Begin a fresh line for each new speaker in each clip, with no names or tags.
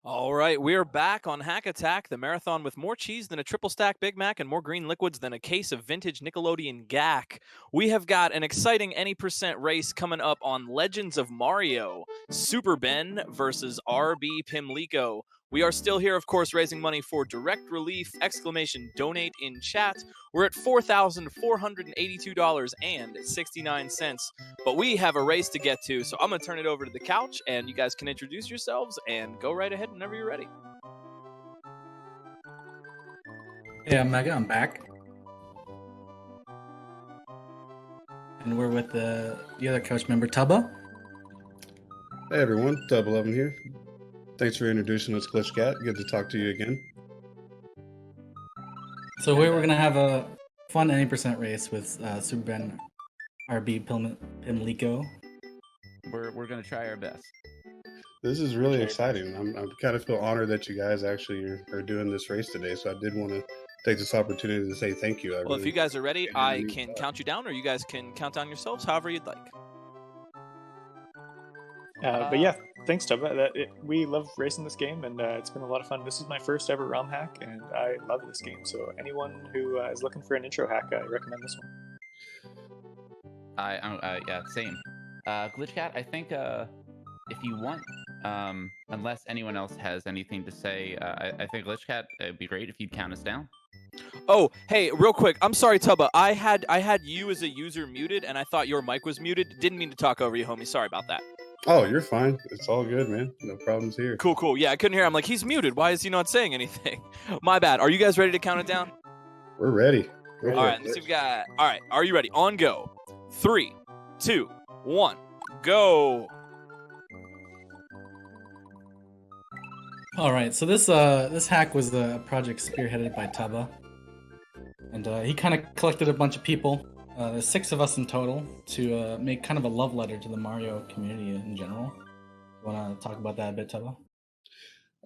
All right, we're back on Hack Attack, the marathon with more cheese than a triple stack Big Mac and more green liquids than a case of vintage Nickelodeon gack. We have got an exciting any percent race coming up on Legends of Mario, Super Ben versus RBPimlico. We are still here, of course, raising money for direct relief, exclamation donate in chat. We're at $4,482.69. But we have a race to get to, so I'm going to turn it over to the couch, and you guys can introduce yourselves and go right ahead whenever you're ready.
Hey, I'm Mega. I'm back. And we're with the other coach member, Tubba.
Hey everyone, Tubbaluvin here. Thanks for introducing us, Glitch Cat. Good to talk to you again.
So we're going to have a fun 90% race with superben RBPimlico.
We're going to try our best.
This is really exciting. I kind of feel honored that you guys actually are doing this race today, so I did want to take this opportunity to say thank you.
Well, if you guys are ready, I can count you down, or you guys can count down yourselves, however you'd like.
But yeah, thanks, Tubba. We love racing this game, and it's been a lot of fun. This is my first ever ROM hack, and I love this game. So anyone who is looking for an intro hack, I recommend this one.
Yeah, same. Glitch Cat, I think if you want, unless anyone else has anything to say, I think Glitch Cat, it'd be great if you'd count us down.
Oh, hey, real quick. I'm sorry, Tubba. I had you as a user muted, and I thought your mic was muted. Didn't mean to talk over you, homie. Sorry about that.
Oh, you're fine. It's all good, man. No problems here.
Cool. Yeah, I couldn't hear. I'm like, he's muted. Why is he not saying anything? My bad. Are you guys ready to count it down?
We're ready.
All right, let's see if we got. All right, are you ready? On go. 3, 2, 1, go.
All right, so this hack was the project spearheaded by Tubba. And he kind of collected a bunch of people. There's 6 of us in total to make kind of a love letter to the Mario community in general. You want to talk about that a bit, Tubba?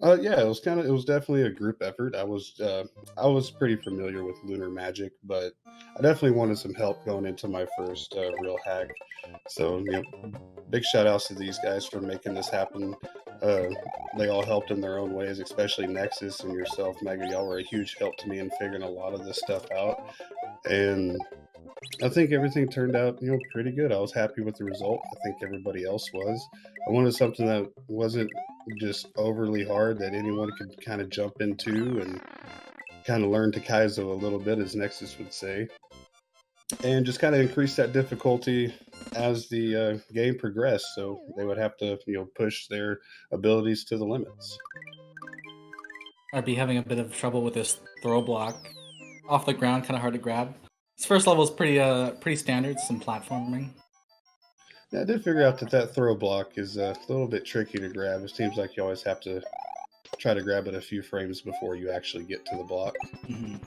Yeah, it was definitely a group effort. I was pretty familiar with lunar magic, but I definitely wanted some help going into my first real hack. So, big shout outs to these guys for making this happen. They all helped in their own ways, especially Nexus and yourself, Mega. Y'all were a huge help to me in figuring a lot of this stuff out. And I think everything turned out, pretty good. I was happy with the result. I think everybody else was. I wanted something that wasn't just overly hard, that anyone could kind of jump into and kind of learn to Kaizo a little bit, as Nexus would say, and just kind of increase that difficulty as the game progressed. So they would have to, push their abilities to the limits.
I'd be having a bit of trouble with this throw block off the ground, kind of hard to grab. This first level is pretty standard, some platforming.
Yeah, I did figure out that throw block is a little bit tricky to grab. It seems like you always have to try to grab it a few frames before you actually get to the block.
Mm-hmm.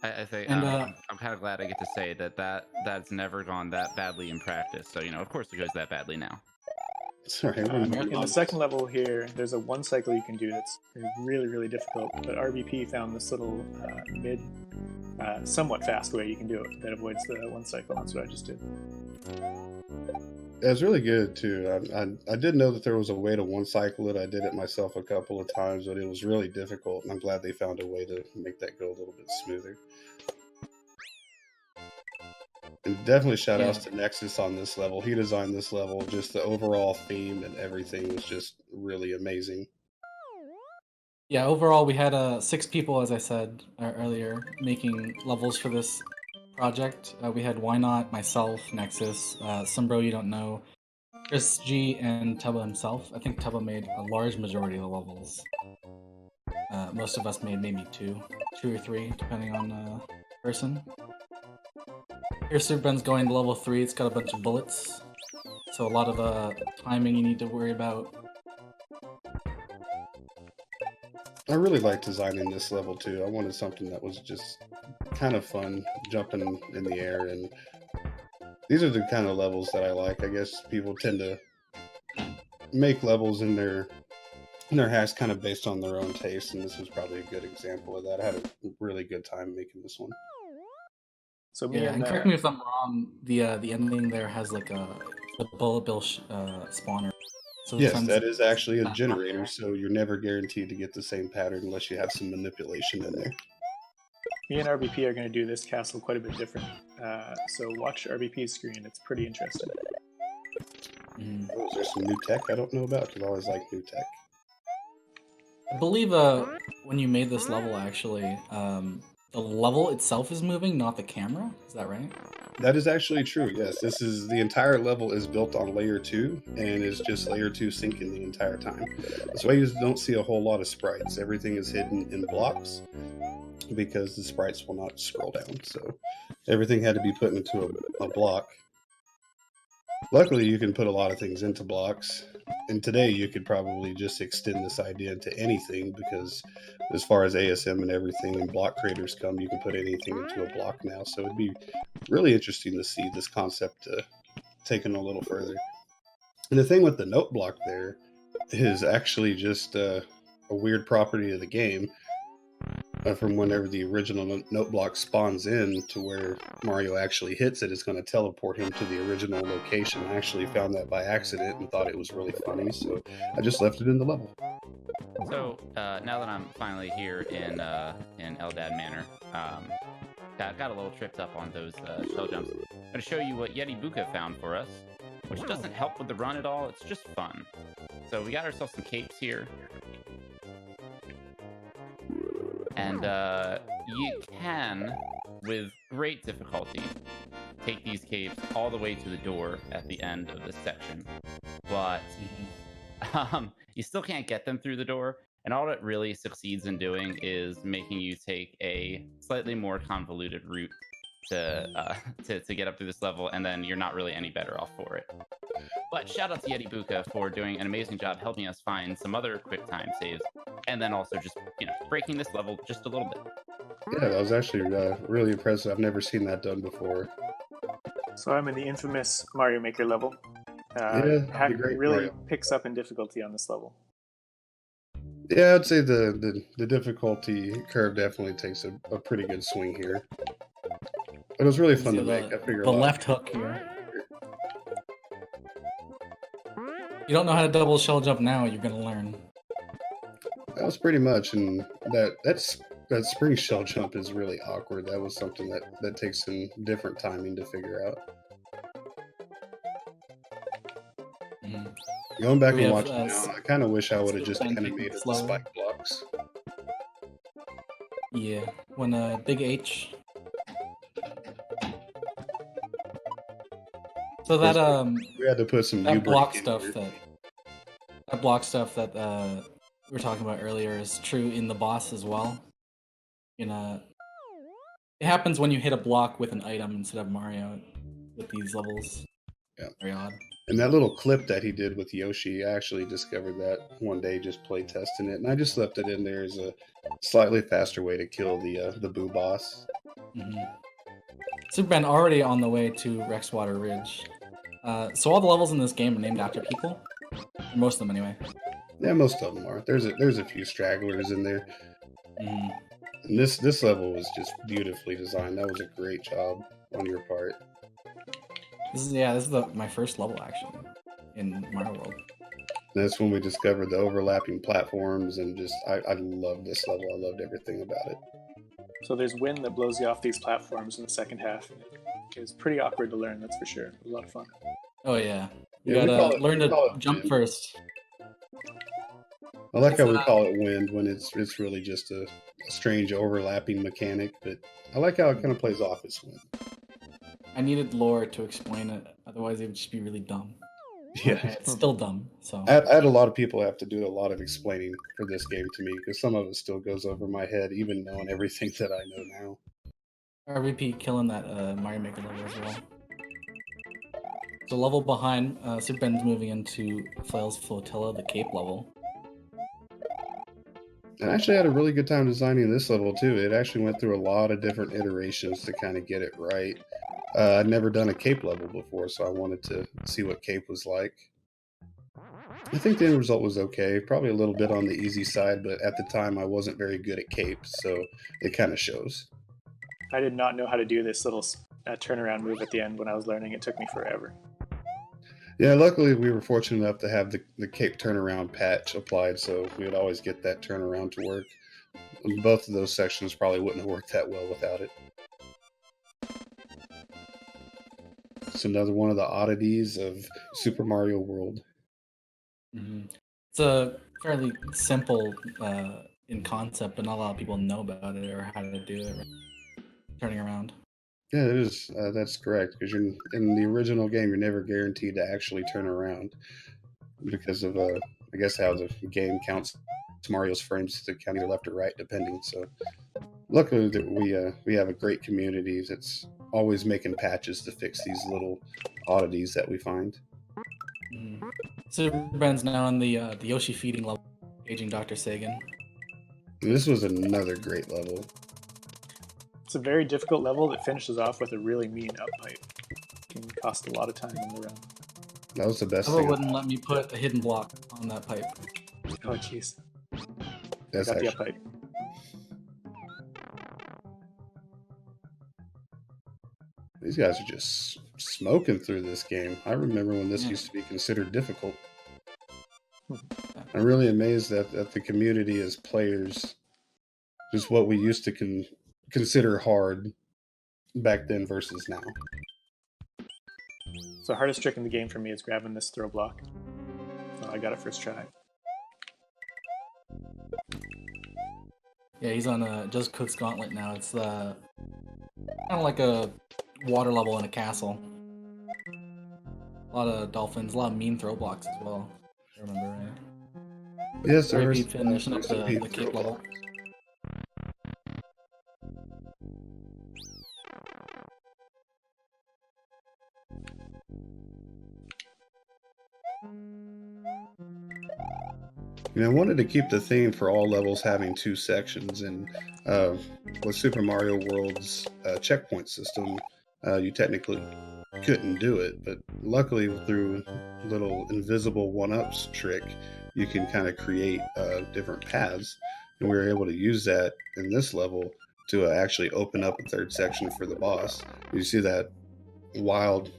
I think
And,
I'm kind of glad I get to say that's never gone that badly in practice. So, of course it goes that badly now.
Sorry.
In the second level here, there's a one cycle you can do that's really, really difficult. But RBP found this little somewhat fast way you can do it that avoids the one cycle. That's what I just did.
It was really good too. I did know that there was a way to one cycle it. I did it myself a couple of times, but it was really difficult, and I'm glad they found a way to make that go a little bit smoother. And definitely shout outs to Nexus on this level. He designed this level. Just the overall theme and everything was just really amazing.
Yeah, overall we had 6 people, as I said earlier, making levels for this project. We had Why Not, myself, Nexus, some bro you don't know, Chris G, and Tubba himself. I think Tubba made a large majority of the levels. Most of us made maybe 2 or 3, depending on person. Here's superben's going to level 3. It's got a bunch of bullets, so a lot of timing you need to worry about.
I really liked designing this level too. I wanted something that was just kind of fun, jumping in the air, and these are the kind of levels that I like. I guess people tend to make levels in their hacks kind of based on their own taste, and this was probably a good example of that. I had a really good time making this one.
So
and correct me if I'm wrong, the ending there has like the bullet bill spawner. So
Yes,
sometimes
that is actually a
not
generator, so you're never guaranteed to get the same pattern unless you have some manipulation in there.
Me and RBP are going to do this castle quite a bit different. So watch RBP's screen. It's pretty interesting.
Mhm.
Oh, is there some new tech I don't know about? Because I always like new tech.
I believe when you made this level, actually, the level itself is moving, not the camera. Is that right?
That is actually true. Yes, this is the entire level is built on layer 2 and is just layer 2 syncing the entire time. That's why you don't see a whole lot of sprites. Everything is hidden in blocks because the sprites will not scroll down. So everything had to be put into a block. Luckily, you can put a lot of things into blocks. And today you could probably just extend this idea into anything because as far as ASM and everything and block creators come, you can put anything into a block now. So it'd be really interesting to see this concept taken a little further. And the thing with the note block there is actually just a weird property of the game. From whenever the original note block spawns in to where Mario actually hits it, it's going to teleport him to the original location. I actually found that by accident and thought it was really funny, so I just left it in the level.
So now that I'm finally here in Eldad Manor, got a little tripped up on those shell jumps. I'm going to show you what Yeti Buka found for us, which doesn't help with the run at all. It's just fun. So we got ourselves some capes here. And you can, with great difficulty, take these capes all the way to the door at the end of this section. But you still can't get them through the door. And all it really succeeds in doing is making you take a slightly more convoluted route to get up through this level, and then you're not really any better off for it. But shout out to Yeti Buka for doing an amazing job helping us find some other quick time saves, and then also just, breaking this level just a little bit.
Yeah, that was actually really impressive. I've never seen that done before.
So I'm in the infamous Mario Maker level.
Yeah,
Hack
great
really
Mario.
picks up in difficulty on this level.
Yeah, I'd say the difficulty curve definitely takes a pretty good swing here. But it was really fun to make. I figure
the left hook here. You don't know how to double shell jump now, you're gonna learn.
That was pretty much, and that spring shell jump is really awkward. That was something that takes some different timing to figure out. Going back and watching now, I kind of wish I would have just animated the spike blocks.
Yeah, when big H. So that
we had to put some
that block stuff that we were talking about earlier is true in the boss as well. It happens when you hit a block with an item instead of Mario with these levels.
Yeah,
very odd.
And that little clip that he did with Yoshi, I actually discovered that one day just play testing it, and I just left it in there as a slightly faster way to kill the Boo boss.
Superben already on the way to Rexwater Ridge. So all the levels in this game are named after people. Most of them, anyway.
Yeah, most of them are. There's a few stragglers in there. And this level was just beautifully designed. That was a great job on your part.
This is my first level actually in Mario World.
And that's when we discovered the overlapping platforms, and just I love this level. I loved everything about it.
So there's wind that blows you off these platforms in the second half. It was pretty awkward to learn, that's for sure. It was a lot of fun.
Oh yeah, you gotta learn to jump first.
I like how we call it wind when it's really just a strange overlapping mechanic, but I like how it kind of plays off as wind.
I needed lore to explain it, otherwise it would just be really dumb.
Yeah,
it's still dumb. So
I had a lot of people have to do a lot of explaining for this game to me because some of it still goes over my head, even knowing everything that I know now.
RBP killing that Mario Maker level as well. The level behind Superben's moving into Flail's Flotilla, the Cape level.
I actually had a really good time designing this level too. It actually went through a lot of different iterations to kind of get it right. I'd never done a Cape level before, so I wanted to see what Cape was like. I think the end result was okay, probably a little bit on the easy side, but at the time I wasn't very good at Cape, so it kind of shows.
I did not know how to do this little turnaround move at the end when I was learning. It took me forever.
Yeah, luckily we were fortunate enough to have the Cape turnaround patch applied, so we would always get that turnaround to work. And both of those sections probably wouldn't have worked that well without it. It's another one of the oddities of Super Mario World.
It's a fairly simple in concept, but not a lot of people know about it or how to do it. Right? Turning around.
Yeah, it is. That's correct. Because you're in the original game, you're never guaranteed to actually turn around because of I guess how the game counts Mario's frames to count either left or right, depending. So, luckily that we have a great community that's always making patches to fix these little oddities that we find.
Superben's now on the Yoshi feeding level, aging Dr. Sagan.
This was another great level.
It's a very difficult level that finishes off with a really mean up pipe. Can cost a lot of time in the run.
That was the best
Level
thing.
wouldn't let me put a hidden block on that pipe.
Oh jeez.
That's
Got the
actually,
up pipe.
these guys are just smoking through this game. I remember when this used to be considered difficult. I'm really amazed at the community as players. Just what we used to consider hard back then versus now.
So hardest trick in the game for me is grabbing this throw block. So I got it first try.
Yeah, he's on Just Cook's Gauntlet now. It's kind of like a water level in a castle. A lot of dolphins, a lot of mean throw blocks as well. If I remember right.
Yes, there
Maybe
was
finishing up the Cape level.
I wanted to keep the theme for all levels having two sections, and with Super Mario World's checkpoint system, you technically couldn't do it, but luckily through little invisible one-ups trick, you can kind of create different paths, and we were able to use that in this level to actually open up a third section for the boss. You see that wild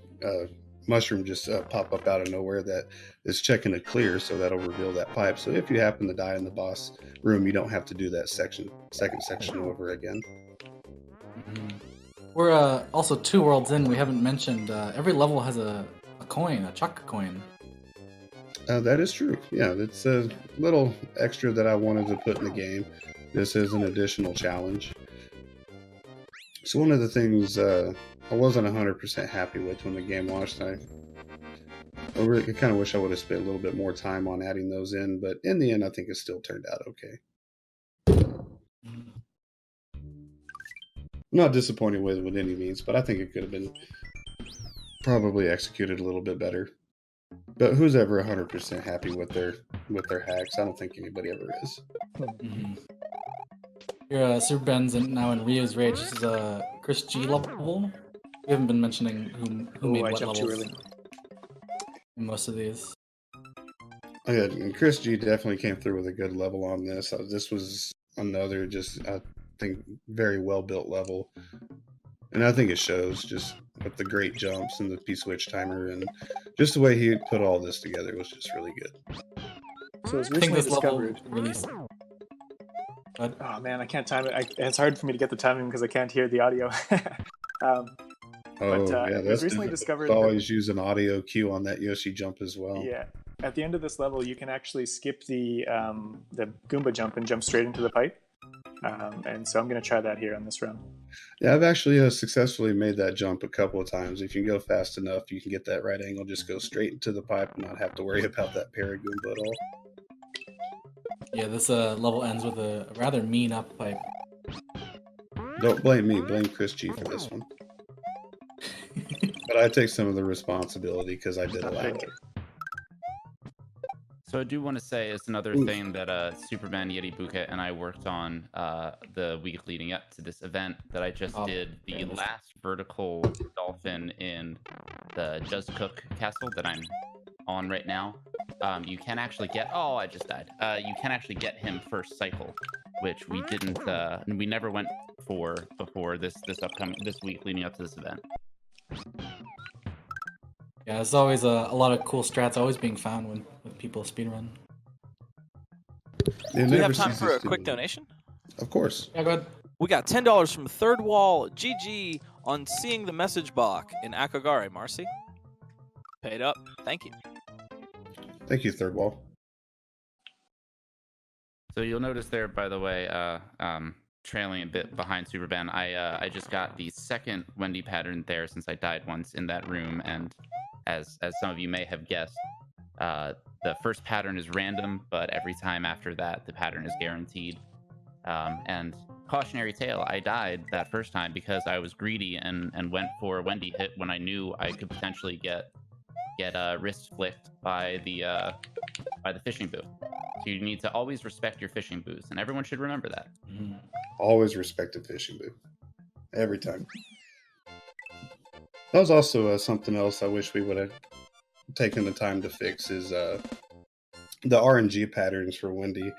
mushroom just pop up out of nowhere that is checking it clear, so that'll reveal that pipe. So if you happen to die in the boss room, you don't have to do that second section over again.
We're also 2 worlds in. We haven't mentioned every level has a coin, a chuck coin.
That is true. Yeah, it's a little extra that I wanted to put in the game. This is an additional challenge. So one of the things I wasn't 100% happy with when the game launched. I really kind of wish I would have spent a little bit more time on adding those in, but in the end, I think it still turned out okay. Not disappointed with any means, but I think it could have been probably executed a little bit better. But who's ever 100% happy with their hacks? I don't think anybody ever is.
Here, Superben's now in Rio's Rage. This is a Chris G level. We haven't been mentioning who made
I
what
jumped
levels
too early.
in most of these.
Oh, yeah, and Chris G definitely came through with a good level on this. This was another just, I think, very well-built level. And I think it shows just with the great jumps and the P-switch timer and just the way he put all this together was just really good.
So it was
I think
recently
this level
discovered.
released.
Oh man, I can't time it. It's hard for me to get the timing because I can't hear the audio.
Yeah,
it was recently discovered.
Always use an audio cue on that Yoshi jump as well.
Yeah, at the end of this level, you can actually skip the Goomba jump and jump straight into the pipe. And so I'm going to try that here on this run.
Yeah, I've actually successfully made that jump a couple of times. If you can go fast enough, you can get that right angle, just go straight into the pipe and not have to worry about that parry Goomba at all.
Yeah, this level ends with a rather mean up pipe.
Don't blame me, blame Chris G for this one. But I take some of the responsibility because I did allow it.
So I do want to say it's another thing that Superman, Yeti Buket, and I worked on the week leading up to this event that I just did the last vertical dolphin in the Just Cook castle that I'm on right now. You can actually get, oh, I just died. You can actually get him first cycle, which we didn't, we never went for before this week leading up to this event.
Yeah, there's always a lot of cool strats always being found when people speedrun.
It
Do we
never
have time for a
ceases to
quick
be.
donation?
Of course.
Yeah, go ahead.
We got $10 from Third Wall GG on seeing the message block in Akagare, Marcy. Paid up. Thank you.
Thank you, Third Wall.
So you'll notice there, by the way, trailing a bit behind Superben, I just got the second Wendy pattern there since I died once in that room, and as some of you may have guessed, the first pattern is random, but every time after that, the pattern is guaranteed. And cautionary tale, I died that first time because I was greedy and went for a Wendy hit when I knew I could potentially get wrist flicked by the fishing booth. So you need to always respect your fishing booths, and everyone should remember that.
Always respect a fishing booth. Every time. That was also something else I wish we would have taken the time to fix is the RNG patterns for Wendy.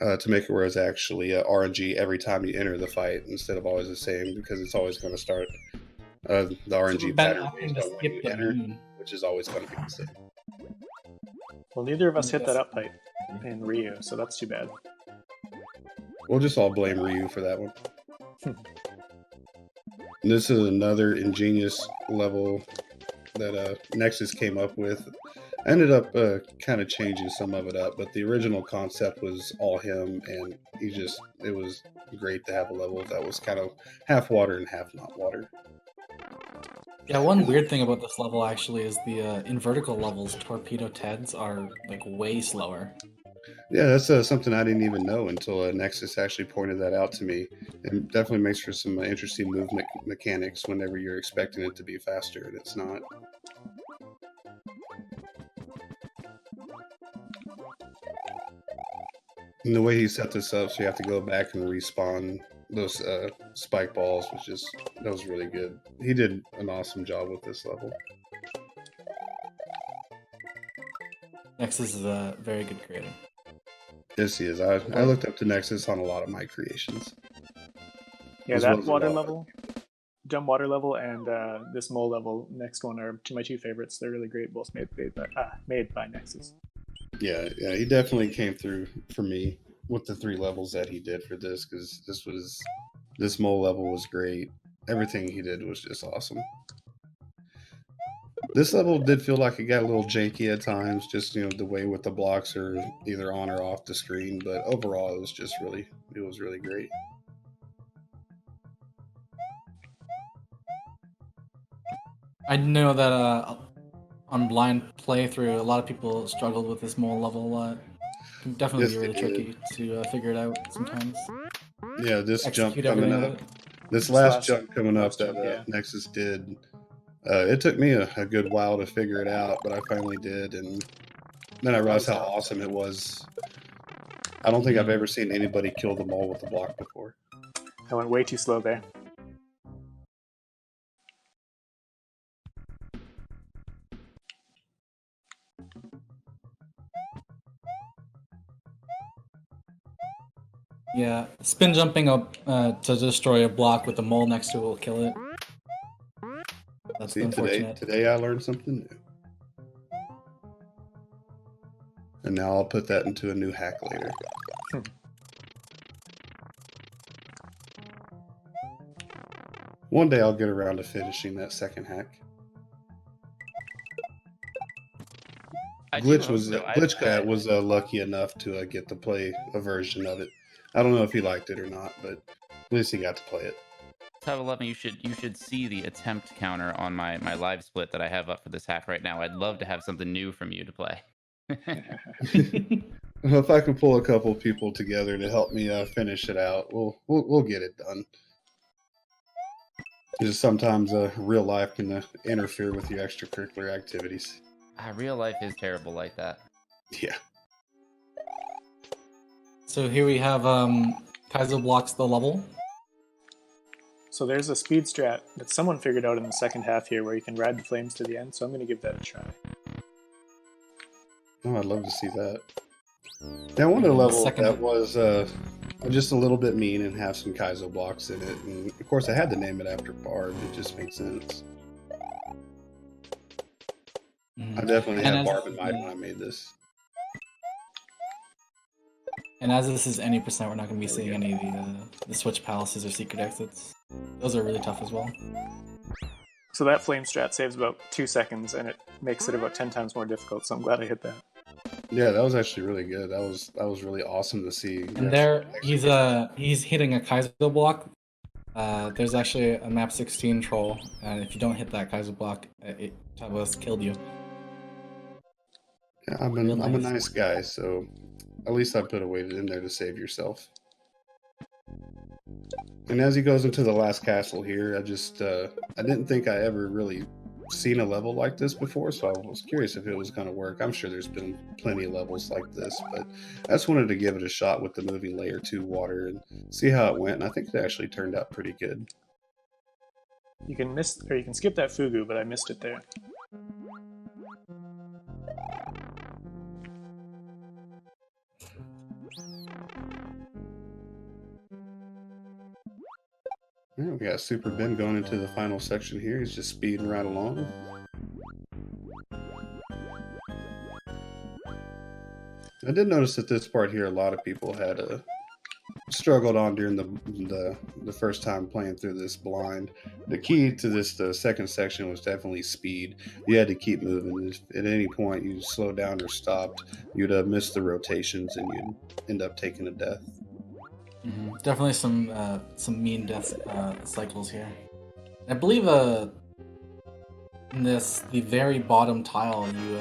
To make it where it's actually RNG every time you enter the fight instead of always the same, because it's always going to start the RNG pattern based on when you enter, which is always going to be the same.
Well, neither of us hit that up pipe in Rio, so that's too bad.
We'll just all blame Ryu for that one. And this is another ingenious level that Nexus came up with. I ended up kind of changing some of it up, but the original concept was all him, and it was great to have a level that was kind of half water and half not water.
Yeah, one weird thing about this level actually is the in vertical levels, Torpedo Teds are like way slower.
Yeah, that's something I didn't even know until Nexus actually pointed that out to me. It definitely makes for some interesting movement mechanics whenever you're expecting it to be faster and it's not. And the way he set this up, so you have to go back and respawn those spike balls, that was really good. He did an awesome job with this level.
Nexus is a very good creator.
Yes, he is. I looked up to Nexus on a lot of my creations.
Yeah,
As well
that
as
water
a lot.
level, dumb water level, and this mole level, next one, are my two favorites. They're really great, both made by Nexus.
Yeah, he definitely came through for me with the 3 levels that he did for this, because this mole level was great. Everything he did was just awesome. This level did feel like it got a little janky at times, just the way with the blocks are either on or off the screen, but overall it was really great.
I know that on blind playthrough, a lot of people struggled with this mole level a lot. It can definitely
Yes,
be really
they
tricky to figure it out sometimes.
Yeah, this jump
Execute
coming
everything
up,
with it.
this last jump coming up
last
that
jump, yeah.
Nexus did, it took me a good while to figure it out, but I finally did, and then I realized how awesome it was. I don't think I've ever seen anybody kill the mole with the block before.
I went way too slow there.
Yeah, spin jumping up to destroy a block with the mole next to it will kill it. That's
See,
unfortunate.
today I learned something new. And now I'll put that into a new hack later. One day I'll get around to finishing that second hack. Glitchcat was lucky enough to get to play a version of it. I don't know if he liked it or not, but at least he got to play it.
Tubbaluvin, you should see the attempt counter on my live split that I have up for this hack right now. I'd love to have something new from you to play.
Well, if I can pull a couple people together to help me finish it out, we'll get it done. Because sometimes real life can interfere with your extracurricular activities.
Real life is terrible like that.
Yeah.
So here we have Kaizo blocks the level.
So there's a speed strat that someone figured out in the second half here where you can ride the flames to the end, so I'm going to give that a try.
Oh, I'd love to see that. Yeah, I wanted a level that was just a little bit mean and have some Kaizo blocks in it. And of course, I had to name it after Barb. It just makes sense. I definitely
And
had
as-
Barb in mind when I made this.
And as this is any percent, we're not going to be
There we
seeing any of the switch palaces or secret exits. Those are really tough as well.
So that flame strat saves about 2 seconds, and it makes it about 10 times more difficult. So I'm glad I hit that.
Yeah, that was actually really good. That was really awesome to see.
And there, he's hitting a Kaiser block. There's actually a map 16 troll, and if you don't hit that Kaiser block, Tubbaluvin killed you.
Yeah, I'm a nice guy, so at least I put a weight in there to save yourself. And as he goes into the last castle here, I didn't think I ever really seen a level like this before, so I was curious if it was going to work. I'm sure there's been plenty of levels like this, but I just wanted to give it a shot with the moving layer 2 water and see how it went, and I think it actually turned out pretty good.
You can skip that fugu, but I missed it there.
Yeah, we got Super Ben going into the final section here. He's just speeding right along. I did notice that this part here, a lot of people had struggled on during the first time playing through this blind. The key to this second section was definitely speed. You had to keep moving. If at any point you slowed down or stopped, you'd miss the rotations and you'd end up taking a death.
Definitely some mean death cycles here. I believe in the very bottom tile you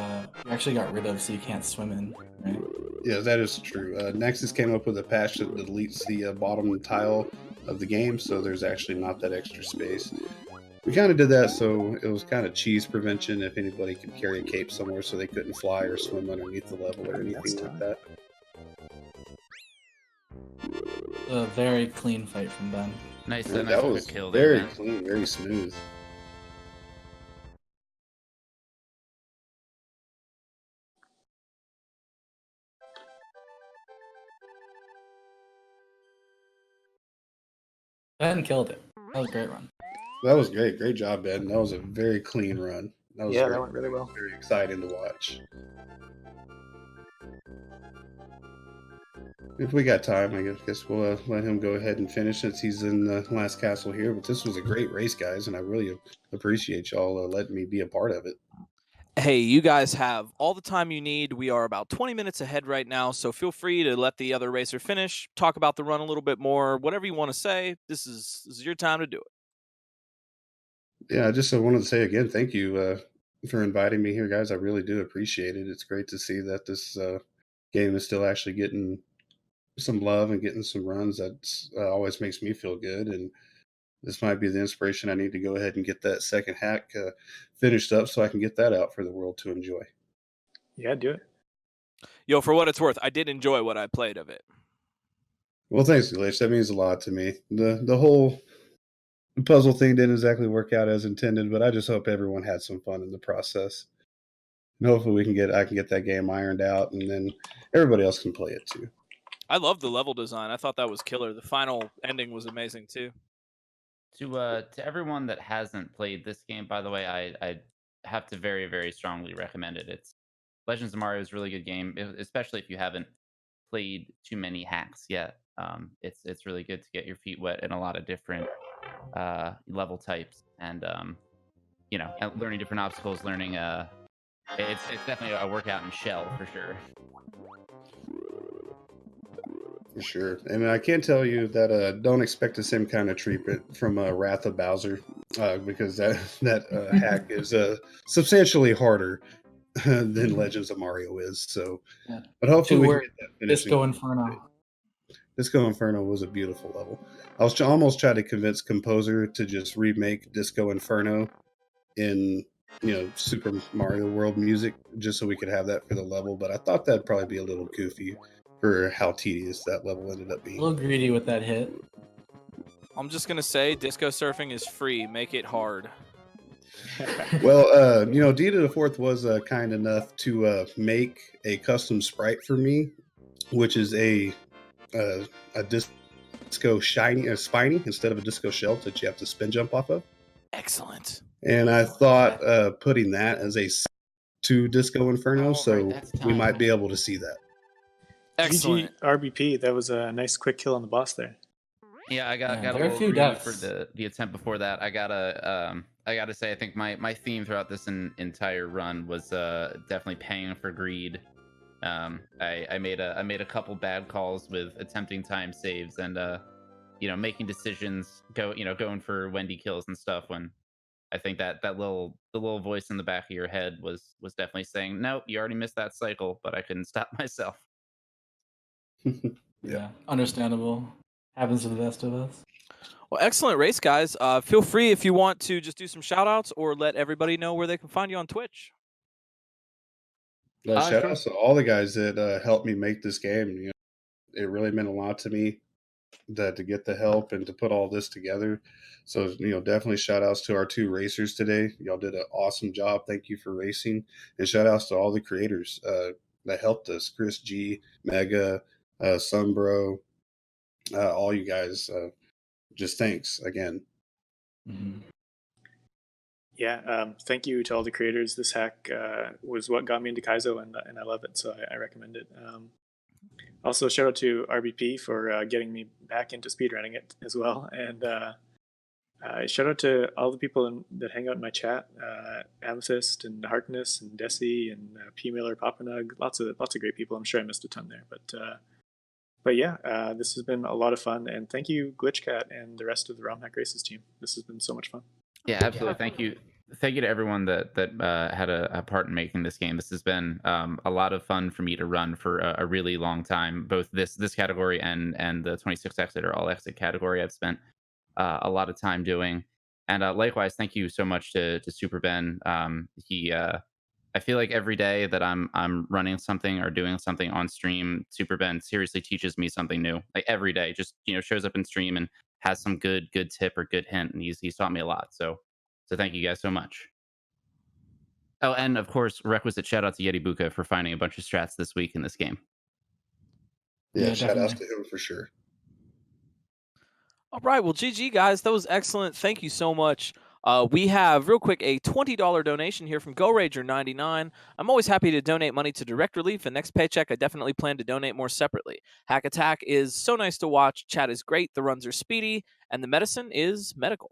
actually got rid of, so you can't swim in, right?
Yeah, that is true. Nexus came up with a patch that deletes the bottom tile of the game, so there's actually not that extra space. We kind of did that so it was kind of cheese prevention if anybody could carry a cape somewhere so they couldn't fly or swim underneath the level or anything like that.
A very clean fight from Ben.
Nice,
Yeah,
nice
that
quick
was
kill there,
very
man.
clean, very smooth.
Ben killed it. That was a great run.
That was great. Great job, Ben. That was a very clean run. That was
Yeah,
very,
that went really well.
very exciting to watch. If we got time, I guess we'll let him go ahead and finish since he's in the last castle here. But this was a great race, guys, and I really appreciate y'all letting me be a part of it.
Hey, you guys have all the time you need. We are about 20 minutes ahead right now, so feel free to let the other racer finish, talk about the run a little bit more, whatever you want to say. This is your time to do it.
Yeah, I just wanted to say again, thank you for inviting me here, guys. I really do appreciate it. It's great to see that this game is still actually getting some love and getting some runs. That always makes me feel good, and this might be the inspiration I need to go ahead and get that second hack finished up so I can get that out for the world to enjoy.
Yeah, do it.
Yo, for what it's worth, I did enjoy what I played of it.
Well, thanks, Glitch. That means a lot to me. The whole puzzle thing didn't exactly work out as intended, but I just hope everyone had some fun in the process. And hopefully I can get that game ironed out, and then everybody else can play it too.
I love the level design. I thought that was killer. The final ending was amazing too.
To everyone that hasn't played this game, by the way, I have to very, very strongly recommend it. It's Legends of Mario is a really good game, especially if you haven't played too many hacks yet. It's really good to get your feet wet in a lot of different level types, and learning different obstacles, learning it's definitely a workout in shell for sure.
For sure. And I can tell you that don't expect the same kind of treatment from Wrath of Bowser, because that hack is substantially harder than Legends of Mario is. So,
Yeah.
but hopefully we can
Two-word
get that finished.
Disco Inferno.
Disco Inferno was a beautiful level. I was almost trying to convince Composer to just remake Disco Inferno in Super Mario World music, just so we could have that for the level. But I thought that'd probably be a little goofy for how tedious that level ended up
A
being.
little greedy with that hit.
I'm just gonna say, disco surfing is free. Make it hard.
Well, Dita the Fourth was kind enough to make a custom sprite for me, which is a disco spiny instead of a disco shell that you have to spin jump off of.
Excellent.
And I thought putting that as a to Disco Inferno,
Oh,
so
right, that's
we
time.
might be able to see that.
Excellent.
GG RBP. That was a nice quick kill on the boss there.
Yeah, I got
Yeah,
a
there are a
little
few
greedy for
deaths.
the attempt before that. I gotta say, I think my theme throughout this entire run was definitely paying for greed. I made a couple bad calls with attempting time saves and making decisions, going for Wendy kills and stuff, when I think that the little voice in the back of your head was definitely saying, nope, you already missed that cycle, but I couldn't stop myself.
Yeah, understandable. Happens to the best of us.
Well, excellent race, guys. Feel free if you want to just do some shout outs or let everybody know where they can find you on Twitch.
Shout
Sure.
outs to all the guys that helped me make this game. It really meant a lot to me to get the help and to put all this together. So definitely shout outs to our 2 racers today. Y'all did an awesome job. Thank you for racing, and shout outs to all the creators that helped us: Chris G, Mega, Sunbro, all you guys. Just thanks again.
Mhm.
Yeah, thank you to all the creators. This hack was what got me into Kaizo, and I love it, so I recommend it. Also, shout out to RBP for getting me back into speedrunning it as well, and shout out to all the people that hang out in my chat: Amethyst and Harkness and Desi and P Miller, Papanug. Lots of great people. I'm sure I missed a ton there, but yeah, this has been a lot of fun, and thank you, Glitchcat, and the rest of the ROM Hack Races team. This has been so much fun.
Yeah, absolutely. Thank you to everyone that had a part in making this game. This has been a lot of fun for me to run for a really long time. Both this category and the 26 exit or all exit category, I've spent a lot of time doing. And likewise, thank you so much to superben. I feel like every day that I'm running something or doing something on stream, superben seriously teaches me something new. Like every day, just shows up in stream and has some good tip or good hint, and he's taught me a lot. So thank you guys so much. Oh, and of course, requisite shout out to Yeti Buka for finding a bunch of strats this week in this game.
Yeah,
Yeah,
shout outs to
definitely.
him for sure.
All right. Well, GG, guys. That was excellent. Thank you so much. We have, real quick, a $20 donation here from GoRager99. I'm always happy to donate money to Direct Relief, and next paycheck, I definitely plan to donate more separately. Hack Attack is so nice to watch. Chat is great. The runs are speedy, and the medicine is medical.